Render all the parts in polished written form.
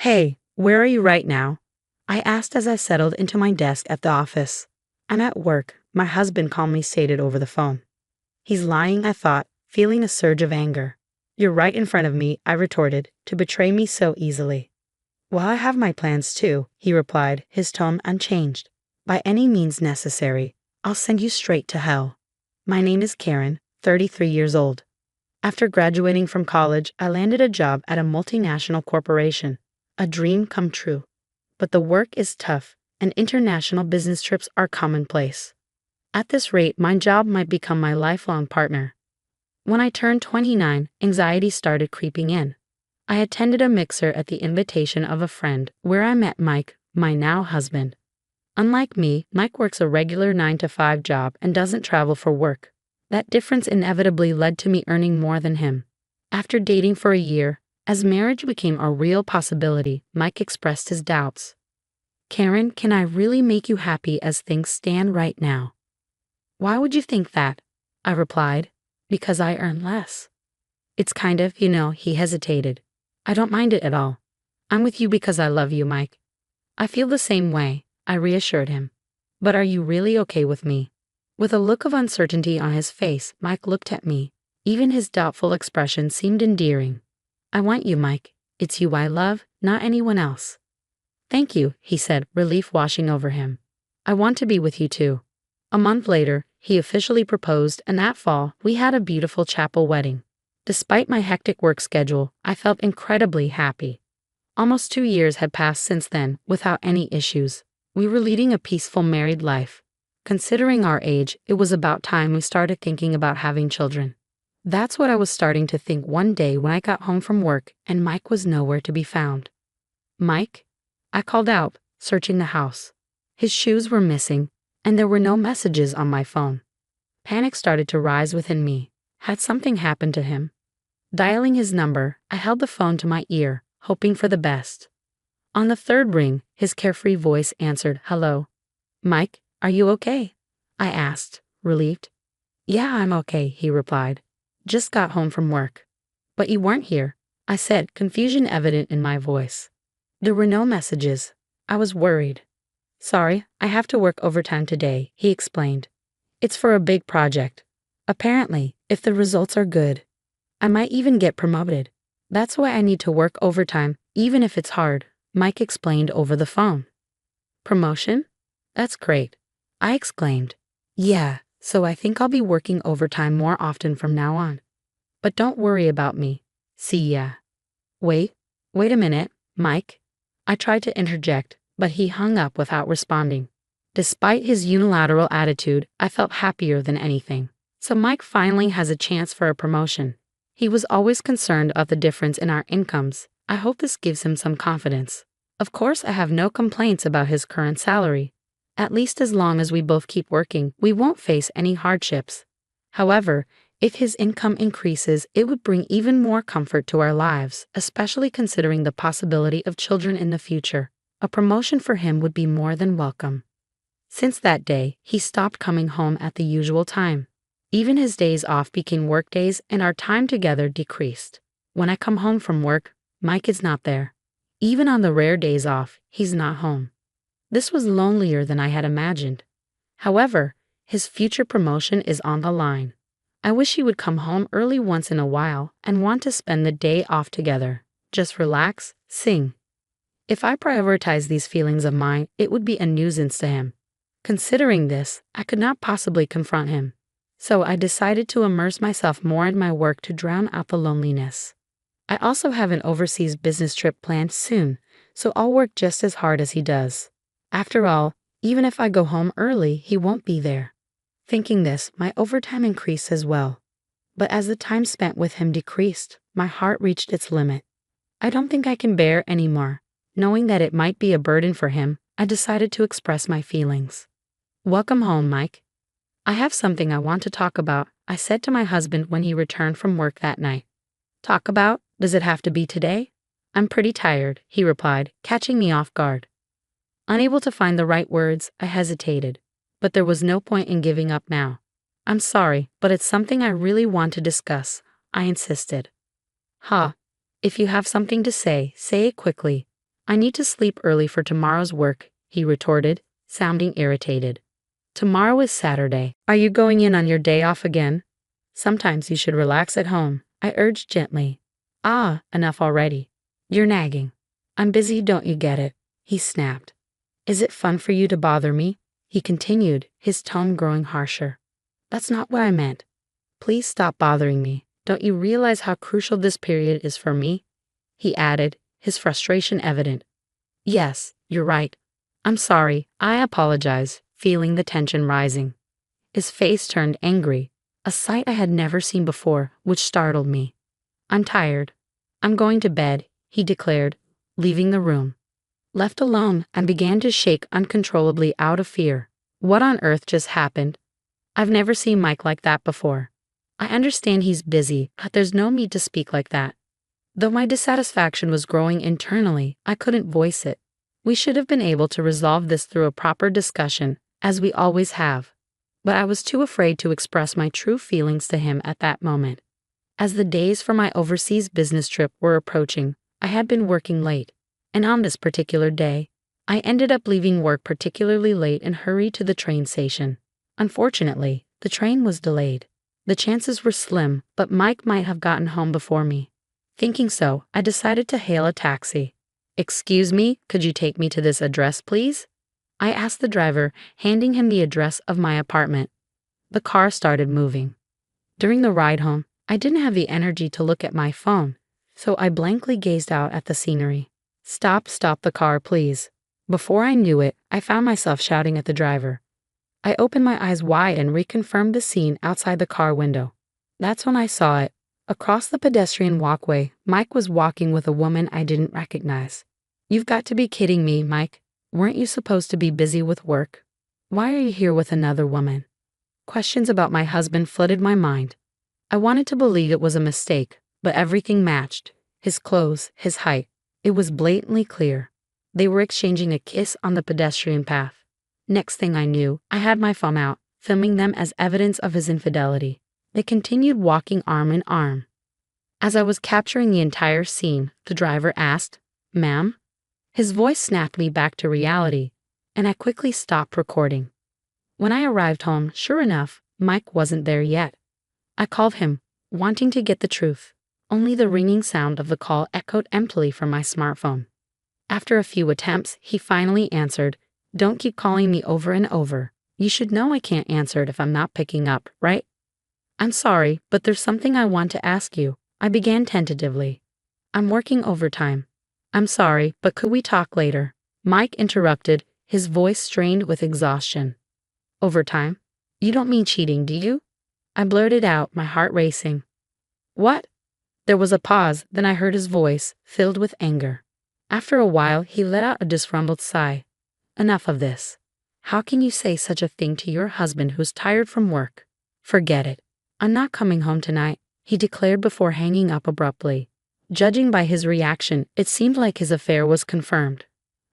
Hey, where are you right now? I asked as I settled into my desk at the office. I'm at work, my husband calmly stated over the phone. He's lying, I thought, feeling a surge of anger. You're right in front of me, I retorted, to betray me so easily. Well, I have my plans too, he replied, his tone unchanged. By any means necessary, I'll send you straight to hell. My name is Karen, 33 years old. After graduating from college, I landed a job at a multinational corporation. A dream come true. But the work is tough, and international business trips are commonplace. At this rate, my job might become my lifelong partner. When I turned 29, anxiety started creeping in. I attended a mixer at the invitation of a friend where I met Mike, my now husband. Unlike me, Mike works a regular 9-to-5 job and doesn't travel for work. That difference inevitably led to me earning more than him. After dating for a year, as marriage became a real possibility, Mike expressed his doubts. Karen, can I really make you happy as things stand right now? Why would you think that? I replied. Because I earn less. It's kind of, he hesitated. I don't mind it at all. I'm with you because I love you, Mike. I feel the same way, I reassured him. But are you really okay with me? With a look of uncertainty on his face, Mike looked at me. Even his doubtful expression seemed endearing. I want you, Mike. It's you I love, not anyone else. Thank you, he said, relief washing over him. I want to be with you too. A month later, he officially proposed, and that fall, we had a beautiful chapel wedding. Despite my hectic work schedule, I felt incredibly happy. Almost 2 years had passed since then, without any issues. We were leading a peaceful married life. Considering our age, it was about time we started thinking about having children. That's what I was starting to think one day when I got home from work and Mike was nowhere to be found. Mike? I called out, searching the house. His shoes were missing, and there were no messages on my phone. Panic started to rise within me. Had something happened to him? Dialing his number, I held the phone to my ear, hoping for the best. On the third ring, his carefree voice answered, "Hello. Mike, are you okay?" I asked, relieved. "Yeah, I'm okay," he replied. "Just got home from work." "But you weren't here," I said, confusion evident in my voice. There were no messages. I was worried. "Sorry, I have to work overtime today," he explained. "It's for a big project. Apparently, if the results are good, I might even get promoted. That's why I need to work overtime, even if it's hard," Mike explained over the phone. "Promotion? That's great," I exclaimed. "Yeah, so I think I'll be working overtime more often from now on. But don't worry about me. See ya." Wait a minute, Mike." I tried to interject, but he hung up without responding. Despite his unilateral attitude, I felt happier than anything. So Mike finally has a chance for a promotion. He was always concerned about the difference in our incomes. I hope this gives him some confidence. Of course, I have no complaints about his current salary. At least as long as we both keep working, we won't face any hardships. However, if his income increases, it would bring even more comfort to our lives, especially considering the possibility of children in the future. A promotion for him would be more than welcome. Since that day, he stopped coming home at the usual time. Even his days off became work days and our time together decreased. When I come home from work, Mike is not there. Even on the rare days off, he's not home. This was lonelier than I had imagined. However, his future promotion is on the line. I wish he would come home early once in a while and want to spend the day off together. Just relax, sing. If I prioritize these feelings of mine, it would be a nuisance to him. Considering this, I could not possibly confront him. So I decided to immerse myself more in my work to drown out the loneliness. I also have an overseas business trip planned soon, so I'll work just as hard as he does. After all, even if I go home early, he won't be there. Thinking this, my overtime increased as well. But as the time spent with him decreased, my heart reached its limit. I don't think I can bear anymore. Knowing that it might be a burden for him, I decided to express my feelings. "Welcome home, Mike. I have something I want to talk about," I said to my husband when he returned from work that night. "Talk about? Does it have to be today?" "I'm pretty tired," he replied, catching me off guard. Unable to find the right words, I hesitated. But there was no point in giving up now. "I'm sorry, but it's something I really want to discuss," I insisted. "If you have something to say it quickly. I need to sleep early for tomorrow's work, he retorted, sounding irritated. Tomorrow is Saturday. Are you going in on your day off again? Sometimes you should relax at home, I urged gently. Ah, enough already. You're nagging. I'm busy, don't you get it? He snapped. Is it fun for you to bother me? He continued, his tone growing harsher. That's not what I meant. Please stop bothering me. Don't you realize how crucial this period is for me? He added, his frustration evident. Yes, you're right. I'm sorry, I apologize, feeling the tension rising. His face turned angry, a sight I had never seen before, which startled me. I'm tired. I'm going to bed, he declared, leaving the room. Left alone, I began to shake uncontrollably out of fear. What on earth just happened? I've never seen Mike like that before. I understand he's busy, but there's no need to speak like that. Though my dissatisfaction was growing internally, I couldn't voice it. We should have been able to resolve this through a proper discussion, as we always have. But I was too afraid to express my true feelings to him at that moment. As the days for my overseas business trip were approaching, I had been working late, and on this particular day, I ended up leaving work particularly late and hurried to the train station. Unfortunately, the train was delayed. The chances were slim, but Mike might have gotten home before me. Thinking so, I decided to hail a taxi. Excuse me, could you take me to this address, please? I asked the driver, handing him the address of my apartment. The car started moving. During the ride home, I didn't have the energy to look at my phone, so I blankly gazed out at the scenery. Stop the car, please. Before I knew it, I found myself shouting at the driver. I opened my eyes wide and reconfirmed the scene outside the car window. That's when I saw it. Across the pedestrian walkway, Mike was walking with a woman I didn't recognize. You've got to be kidding me, Mike. Weren't you supposed to be busy with work? Why are you here with another woman? Questions about my husband flooded my mind. I wanted to believe it was a mistake, but everything matched. His clothes, his height. It was blatantly clear. They were exchanging a kiss on the pedestrian path. Next thing I knew, I had my phone out, filming them as evidence of his infidelity. They continued walking arm in arm. As I was capturing the entire scene, the driver asked, "Ma'am?" His voice snapped me back to reality, and I quickly stopped recording. When I arrived home, sure enough, Mike wasn't there yet. I called him, wanting to get the truth. Only the ringing sound of the call echoed emptily from my smartphone. After a few attempts, he finally answered, "Don't keep calling me over and over. You should know I can't answer it if I'm not picking up, right?" "I'm sorry, but there's something I want to ask you," I began tentatively. "I'm working overtime." "I'm sorry, but could we talk later?" Mike interrupted, his voice strained with exhaustion. "Overtime? You don't mean cheating, do you?" I blurted out, my heart racing. "What?" There was a pause, then I heard his voice, filled with anger. After a while, he let out a disgruntled sigh. "Enough of this. How can you say such a thing to your husband who's tired from work? Forget it. I'm not coming home tonight," he declared before hanging up abruptly. Judging by his reaction, it seemed like his affair was confirmed.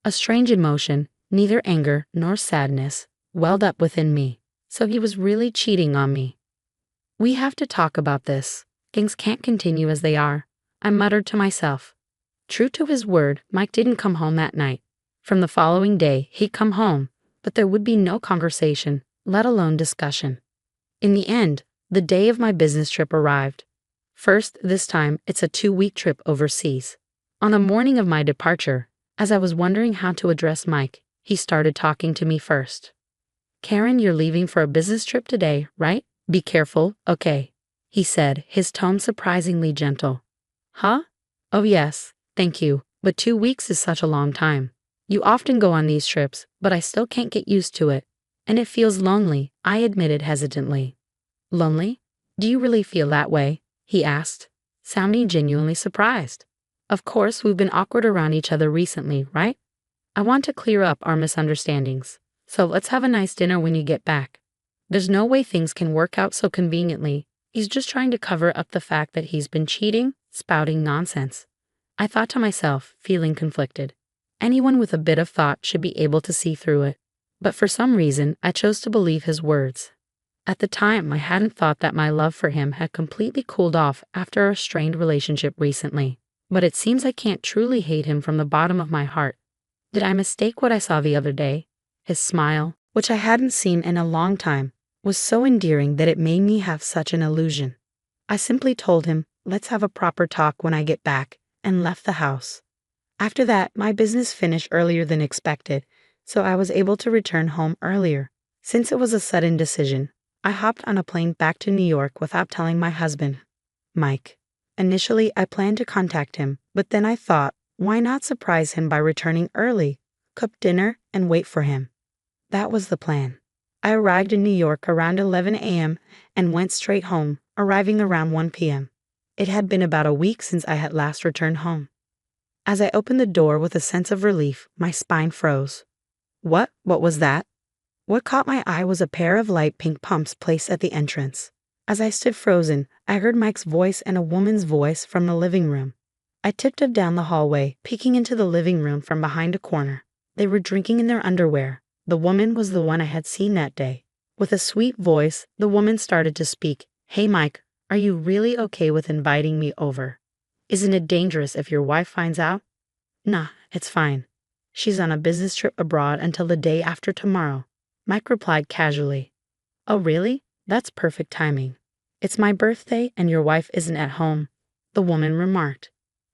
A strange emotion, neither anger nor sadness, welled up within me. So he was really cheating on me. "We have to talk about this. Things can't continue as they are," I muttered to myself. True to his word, Mike didn't come home that night. From the following day, he'd come home, but there would be no conversation, let alone discussion. In the end, the day of my business trip arrived. First, this time, it's a 2-week trip overseas. On the morning of my departure, as I was wondering how to address Mike, he started talking to me first. "Karen, you're leaving for a business trip today, right? Be careful, okay?" he said, his tone surprisingly gentle. "Huh? Oh yes, thank you, but 2 weeks is such a long time. You often go on these trips, but I still can't get used to it. And it feels lonely," I admitted hesitantly. "Lonely? Do you really feel that way?" he asked, sounding genuinely surprised. "Of course, we've been awkward around each other recently, right? I want to clear up our misunderstandings, so let's have a nice dinner when you get back." There's no way things can work out so conveniently. He's just trying to cover up the fact that he's been cheating, spouting nonsense. I thought to myself, feeling conflicted. Anyone with a bit of thought should be able to see through it. But for some reason, I chose to believe his words. At the time, I hadn't thought that my love for him had completely cooled off after our strained relationship recently. but it seems I can't truly hate him from the bottom of my heart. Did I mistake what I saw the other day? His smile, which I hadn't seen in a long time, was so endearing that it made me have such an illusion. I simply told him, let's have a proper talk when I get back, and left the house. After that, my business finished earlier than expected, so I was able to return home earlier. Since it was a sudden decision, I hopped on a plane back to New York without telling my husband, Mike. Initially, I planned to contact him, but then I thought, why not surprise him by returning early, cook dinner, and wait for him? That was the plan. I arrived in New York around 11 a.m. and went straight home, arriving around 1 p.m. It had been about a week since I had last returned home. As I opened the door with a sense of relief, my spine froze. What was that? What caught my eye was a pair of light pink pumps placed at the entrance. As I stood frozen, I heard Mike's voice and a woman's voice from the living room. I tiptoed down the hallway, peeking into the living room from behind a corner. They were drinking in their underwear. The woman was the one I had seen that day. With a sweet voice, the woman started to speak. Hey Mike, are you really okay with inviting me over? Isn't it dangerous if your wife finds out? Nah, it's fine. She's on a business trip abroad until the day after tomorrow. Mike replied casually. Oh really? That's perfect timing. It's my birthday and your wife isn't at home, the woman remarked.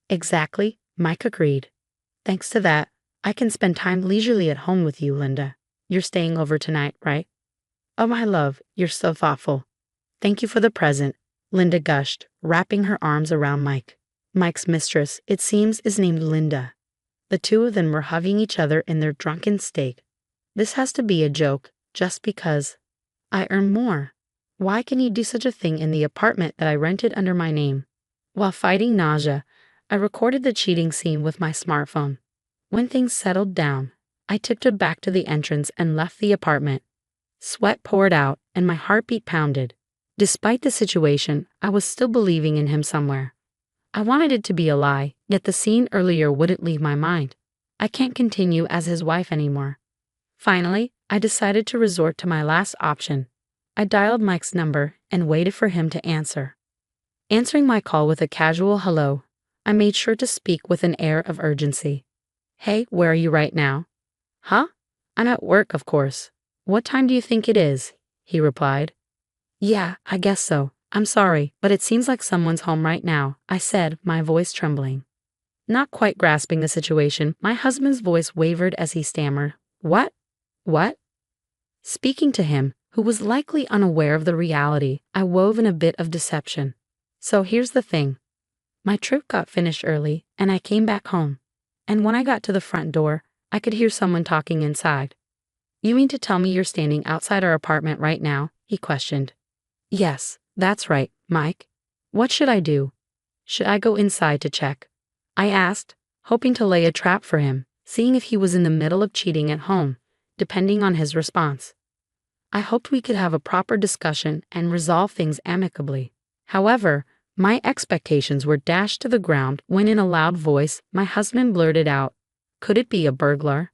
Exactly, Mike agreed. Thanks to that, I can spend time leisurely at home with you, Linda. You're staying over tonight, right? Oh, my love, you're so thoughtful. Thank you for the present, Linda gushed, wrapping her arms around Mike. Mike's mistress, it seems, is named Linda. The two of them were hugging each other in their drunken state. This has to be a joke, just because. I earn more. Why can you do such a thing in the apartment that I rented under my name? While fighting nausea, I recorded the cheating scene with my smartphone. When things settled down, I tiptoed back to the entrance and left the apartment. Sweat poured out and my heartbeat pounded. Despite the situation, I was still believing in him somewhere. I wanted it to be a lie, yet the scene earlier wouldn't leave my mind. I can't continue as his wife anymore. Finally, I decided to resort to my last option. I dialed Mike's number and waited for him to answer. Answering my call with a casual hello, I made sure to speak with an air of urgency. Hey, where are you right now? Huh? I'm at work, of course. What time do you think it is? He replied. Yeah, I guess so. I'm sorry, but it seems like someone's home right now, I said, my voice trembling. Not quite grasping the situation, my husband's voice wavered as he stammered. What? What? Speaking to him, who was likely unaware of the reality, I wove in a bit of deception. So here's the thing. My trip got finished early, and I came back home. And when I got to the front door, I could hear someone talking inside. You mean to tell me you're standing outside our apartment right now? He questioned. Yes, that's right, Mike. What should I do? Should I go inside to check? I asked, hoping to lay a trap for him, seeing if he was in the middle of cheating at home, depending on his response. I hoped we could have a proper discussion and resolve things amicably. However, my expectations were dashed to the ground when in a loud voice, my husband blurted out, Could it be a burglar?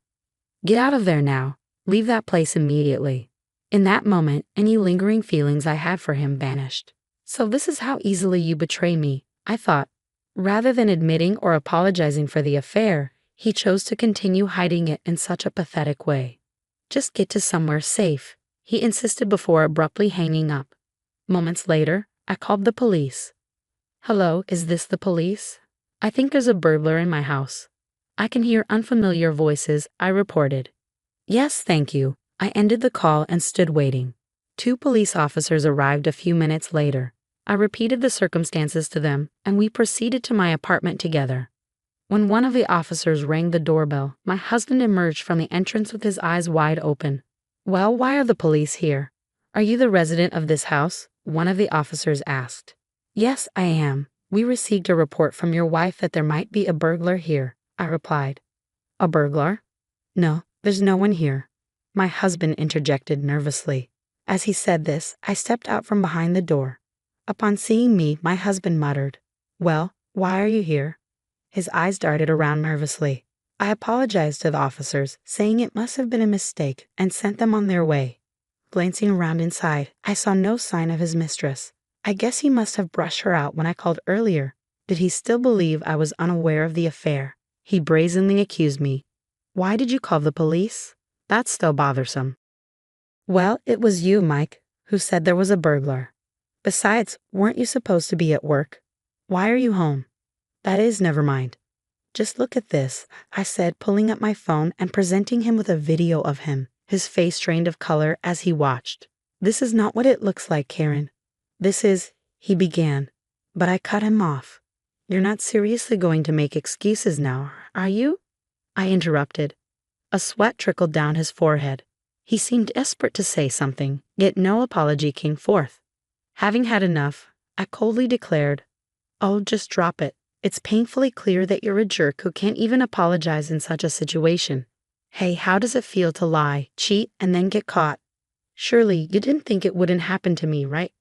Get out of there now. Leave that place immediately. In that moment, any lingering feelings I had for him vanished. So this is how easily you betray me, I thought. Rather than admitting or apologizing for the affair, he chose to continue hiding it in such a pathetic way. Just get to somewhere safe, he insisted before abruptly hanging up. Moments later, I called the police. Hello, is this the police? I think there's a burglar in my house. I can hear unfamiliar voices, I reported. Yes, thank you. I ended the call and stood waiting. 2 police officers arrived a few minutes later. I repeated the circumstances to them, and we proceeded to my apartment together. When one of the officers rang the doorbell, my husband emerged from the entrance with his eyes wide open. Well, why are the police here? Are you the resident of this house? One of the officers asked. Yes, I am. We received a report from your wife that there might be a burglar here, I replied. A burglar? No, there's no one here. My husband interjected nervously. As he said this, I stepped out from behind the door. Upon seeing me, my husband muttered, Well, why are you here? His eyes darted around nervously. I apologized to the officers, saying it must have been a mistake, and sent them on their way. Glancing around inside, I saw no sign of his mistress. I guess he must have brushed her out when I called earlier. Did he still believe I was unaware of the affair? He brazenly accused me. Why did you call the police? That's still bothersome. Well, it was you, Mike, who said there was a burglar. Besides, weren't you supposed to be at work? Why are you home? That is, never mind. Just look at this, I said, pulling up my phone and presenting him with a video of him, his face drained of color as he watched. This is not what it looks like, Karen. This is, he began, but I cut him off. You're not seriously going to make excuses now, are you? I interrupted. A sweat trickled down his forehead. He seemed desperate to say something, yet no apology came forth. Having had enough, I coldly declared, "Oh, just drop it. It's painfully clear that you're a jerk who can't even apologize in such a situation. Hey, how does it feel to lie, cheat, and then get caught? Surely you didn't think it wouldn't happen to me, right?"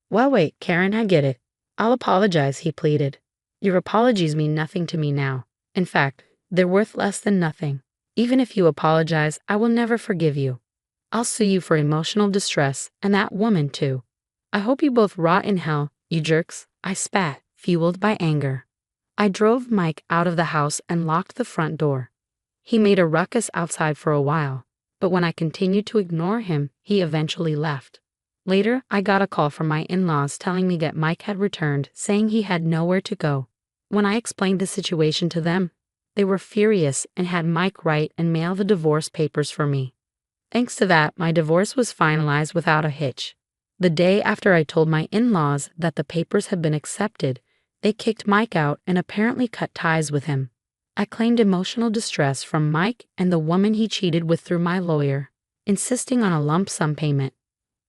"Well, wait, Karen, I get it. I'll apologize," he pleaded. "Your apologies mean nothing to me now. In fact, they're worth less than nothing. Even if you apologize, I will never forgive you. I'll sue you for emotional distress, and that woman too. I hope you both rot in hell, you jerks," I spat, fueled by anger. I drove Mike out of the house and locked the front door. He made a ruckus outside for a while, but when I continued to ignore him, he eventually left. Later, I got a call from my in-laws telling me that Mike had returned, saying he had nowhere to go. When I explained the situation to them, they were furious and had Mike write and mail the divorce papers for me. Thanks to that, my divorce was finalized without a hitch. The day after I told my in-laws that the papers had been accepted, they kicked Mike out and apparently cut ties with him. I claimed emotional distress from Mike and the woman he cheated with through my lawyer, insisting on a lump sum payment.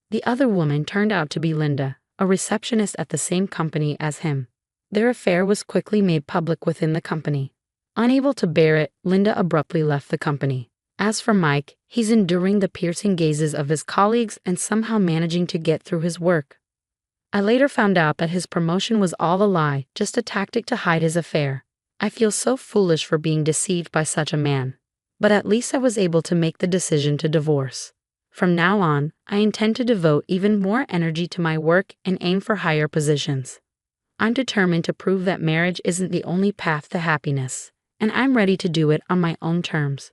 The other woman turned out to be Linda, a receptionist at the same company as him. Their affair was quickly made public within the company. Unable to bear it, Linda abruptly left the company. As for Mike, he's enduring the piercing gazes of his colleagues and somehow managing to get through his work. I later found out that his promotion was all a lie, just a tactic to hide his affair. I feel so foolish for being deceived by such a man. But at least I was able to make the decision to divorce. From now on, I intend to devote even more energy to my work and aim for higher positions. I'm determined to prove that marriage isn't the only path to happiness, and I'm ready to do it on my own terms.